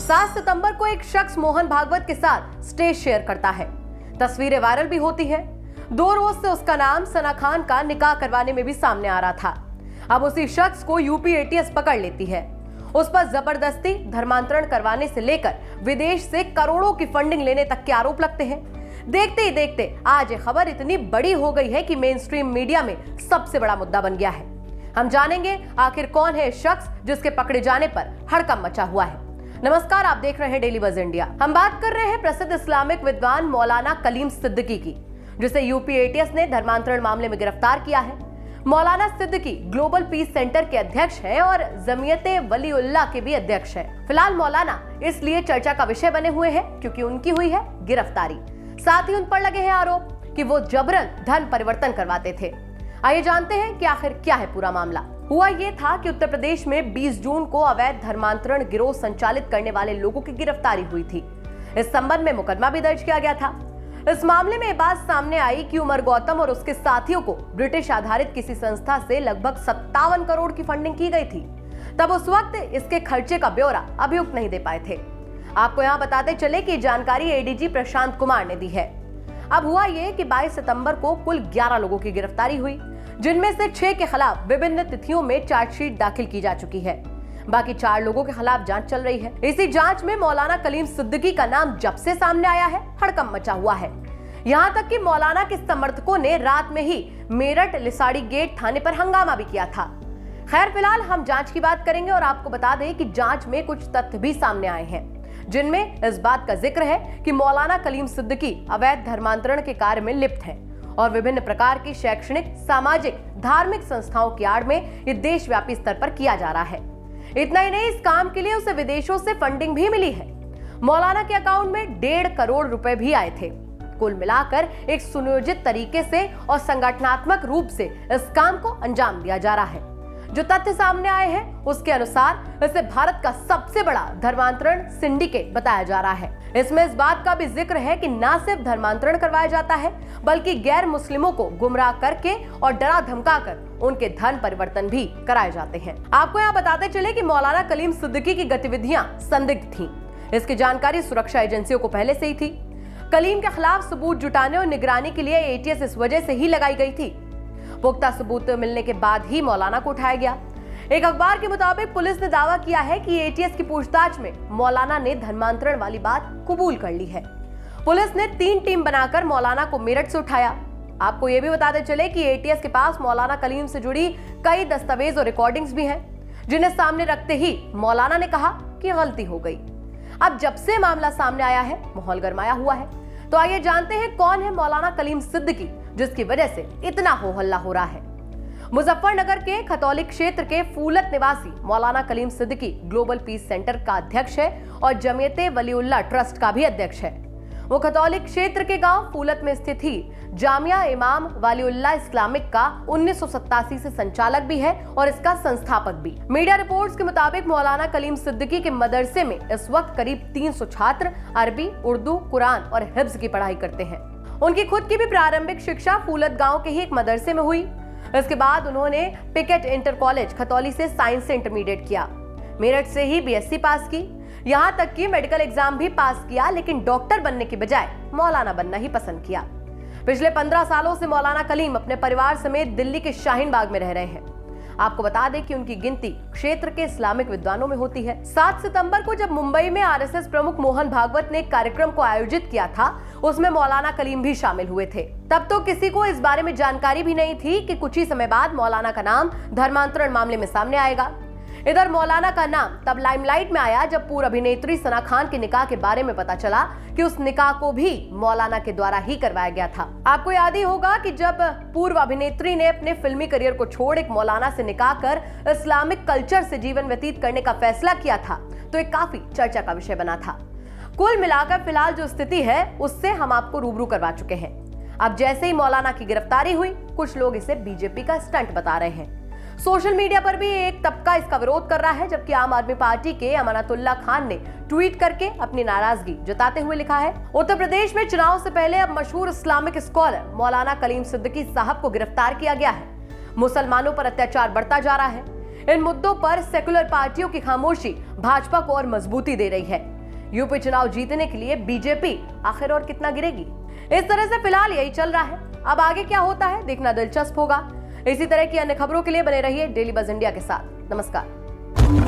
7 सितंबर को एक शख्स मोहन भागवत के साथ स्टेज शेयर करता है। तस्वीरें वायरल भी होती हैं। 2 रोज से उसका नाम सना खान का निकाह करवाने में भी सामने आ रहा था। अब उसी शख्स को यूपी एटीएस पकड़ लेती है। उस पर जबरदस्ती धर्मांतरण करवाने से लेकर विदेश से करोड़ों की फंडिंग लेने तक के आरोप लगते हैं। देखते ही देखते आज ये खबर इतनी बड़ी हो गई है कि मेन स्ट्रीम मीडिया में सबसे बड़ा मुद्दा बन गया है। हम जानेंगे आखिर कौन है शख्स जिसके पकड़े जाने पर हड़कंप मचा हुआ है। नमस्कार, आप देख रहे हैं डेली बज़ इंडिया। हम बात कर रहे हैं प्रसिद्ध इस्लामिक विद्वान मौलाना कलीम सिद्दीकी की, जिसे यूपी एटीएस ने धर्मांतरण मामले में गिरफ्तार किया है। मौलाना सिद्दीकी ग्लोबल पीस सेंटर के अध्यक्ष हैं और जमीयते वलीउल्लाह के भी अध्यक्ष हैं। फिलहाल मौलाना इसलिए चर्चा का विषय बने हुए हैं क्योंकि उनकी हुई है गिरफ्तारी। साथ ही उन पर लगे हैं आरोप कि वो जबरन धन परिवर्तन करवाते थे। आइए जानते हैं कि आखिर क्या है पूरा मामला। हुआ ये था कि उत्तर प्रदेश में 20 जून को अवैध धर्मांतरण गिरोह संचालित करने वाले लोगों की गिरफ्तारी हुई थी। इस संबंध में मुकदमा भी दर्ज किया गया था। इस मामले में बात सामने आई कि उमर गौतम और उसके साथियों को ब्रिटिश आधारित किसी संस्था से लगभग 57 करोड़ की फंडिंग की गई थी। तब उस वक्त इसके खर्चे का ब्यौरा अभियुक्त नहीं दे पाए थे। आपको यहाँ बताते चले कि जानकारी एडीजी प्रशांत कुमार ने दी है। अब हुआ ये कि 22 सितंबर को कुल 11 लोगों की गिरफ्तारी हुई, जिनमें से 6 के खिलाफ विभिन्न तिथियों में चार्जशीट दाखिल की जा चुकी है। बाकी 4 लोगों के खिलाफ जांच चल रही है। इसी जांच में मौलाना कलीम सिद्दीकी का नाम जब से सामने आया है, हड़कंप मचा हुआ है। यहाँ तक कि मौलाना के समर्थकों ने रात में ही मेरठ लिसाड़ी गेट थाने पर हंगामा भी किया था। खैर, फिलहाल हम जांच की बात करेंगे और आपको बता दें कि जांच में कुछ तथ्य भी सामने आए हैं, जिनमें इस बात का जिक्र है कि मौलाना कलीम सिद्दीकी अवैध धर्मांतरण के कार्य में लिप्त हैं और विभिन्न प्रकार की शैक्षणिक, सामाजिक, धार्मिक संस्थाओं की आड़ में ये देशव्यापी स्तर पर किया जा रहा है। इतना ही नहीं, इस काम के लिए उसे विदेशों से फंडिंग भी मिली है। मौलाना के अकाउंट में 1.5 करोड़ रुपए भी आए थे। कुल मिलाकर एक सुनियोजित तरीके से और संगठनात्मक रूप से इस काम को अंजाम दिया जा रहा है। जो तथ्य सामने आए हैं उसके अनुसार इसे भारत का सबसे बड़ा धर्मांतरण सिंडिकेट बताया जा रहा है। इसमें इस बात का भी जिक्र है कि न सिर्फ धर्मांतरण करवाया जाता है, बल्कि गैर मुस्लिमों को गुमराह करके और डरा धमकाकर उनके धन परिवर्तन भी कराए जाते हैं। आपको यहाँ बताते चले कि मौलाना कलीम सिद्दीकी की गतिविधियां संदिग्ध थीं। इसकी जानकारी सुरक्षा एजेंसियों को पहले से ही थी। कलीम के खिलाफ सबूत जुटाने और निगरानी के लिए एटीएस इस वजह से ही लगाई गई थी। पुख्ता सबूत मिलने के बाद ही मौलाना को उठाया गया। एक अखबार के मुताबिक पुलिस ने दावा किया है कि एटीएस की पूछताछ में मौलाना ने धर्मांतरण वाली बात कबूल कर ली है। पुलिस ने 3 टीम बनाकर मौलाना को मेरठ से उठाया। आपको यह भी बताते चले कि एटीएस के पास मौलाना कलीम से जुड़ी कई दस्तावेज और रिकॉर्डिंग्स भी हैं, जिन्हें सामने रखते ही मौलाना ने कहा कि गलती हो गई। अब जब से मामला सामने आया है, माहौल गरमाया हुआ है। तो आइए जानते हैं कौन है मौलाना कलीम सिद्दीकी, जिसकी वजह से इतना हो हल्ला हो रहा है। मुजफ्फरनगर के खतौली क्षेत्र के फूलत निवासी Maulana Kalim Siddiqui global peace centre का अध्यक्ष है और जमीयते वलीउल्लाह ट्रस्ट का भी अध्यक्ष है। वो खतौली क्षेत्र के गांव फूलत में स्थित ही जामिया इमाम वलीउल्लाह इस्लामिक का 1987 से संचालक भी है और इसका संस्थापक भी। मीडिया रिपोर्ट्स के मुताबिक मौलाना कलीम सिद्दीकी के मदरसे में इस वक्त करीब 300 छात्र अरबी, उर्दू, कुरान और हिफ्ज की पढ़ाई करते हैं। उनकी खुद की भी प्रारंभिक शिक्षा फूलत गांव के ही एक मदरसे में हुई। इसके बाद उन्होंने पिकेट इंटर कॉलेज खतौली से साइंस से इंटरमीडिएट किया। मेरठ से ही बीएससी पास की। यहाँ तक कि मेडिकल एग्जाम भी पास किया, लेकिन डॉक्टर बनने की बजाय मौलाना बनना ही पसंद किया। पिछले 15 सालों से मौलाना कलीम अपने परिवार समेत दिल्ली के शाहीन बाग में रह रहे हैं। आपको बता दें कि उनकी गिनती क्षेत्र के इस्लामिक विद्वानों में होती है। 7 सितंबर को जब मुंबई में आरएसएस प्रमुख मोहन भागवत ने एक कार्यक्रम को आयोजित किया था, उसमें मौलाना कलीम भी शामिल हुए थे। तब तो किसी को इस बारे में जानकारी भी नहीं थी कि कुछ ही समय बाद मौलाना का नाम धर्मांतरण मामले में सामने आएगा। इधर मौलाना का नाम तब लाइमलाइट में आया जब पूर्व अभिनेत्री सना खान के निकाह के बारे में पता चला कि उस निकाह को भी मौलाना के द्वारा ही करवाया गया था। आपको याद ही होगा कि जब पूर्व अभिनेत्री ने अपने फिल्मी करियर को छोड़ एक मौलाना से निकाह कर इस्लामिक कल्चर से जीवन व्यतीत करने का फैसला किया था, तो एक काफी चर्चा का विषय बना था। कुल मिलाकर फिलहाल जो स्थिति है उससे हम आपको रूबरू करवा चुके हैं। अब जैसे ही मौलाना की गिरफ्तारी हुई, कुछ लोग इसे बीजेपी का स्टंट बता रहे हैं। सोशल मीडिया पर भी एक तबका इसका विरोध कर रहा है, जबकि आम आदमी पार्टी के अमानतुल्लाह खान ने ट्वीट करके अपनी नाराजगी जताते हुए लिखा है, उत्तर प्रदेश में चुनाव से पहले अब मशहूर इस्लामिक स्कॉलर मौलाना कलीम सिद्दीकी साहब को गिरफ्तार किया गया है। मुसलमानों पर अत्याचार बढ़ता जा रहा है। इन मुद्दों पर सेकुलर पार्टियों की खामोशी भाजपा को और मजबूती दे रही है। यूपी चुनाव जीतने के लिए बीजेपी आखिर और कितना गिरेगी? इस तरह से फिलहाल यही चल रहा है। अब आगे क्या होता है देखना दिलचस्प होगा। इसी तरह की अन्य खबरों के लिए बने रहिए डेली बज इंडिया के साथ। नमस्कार।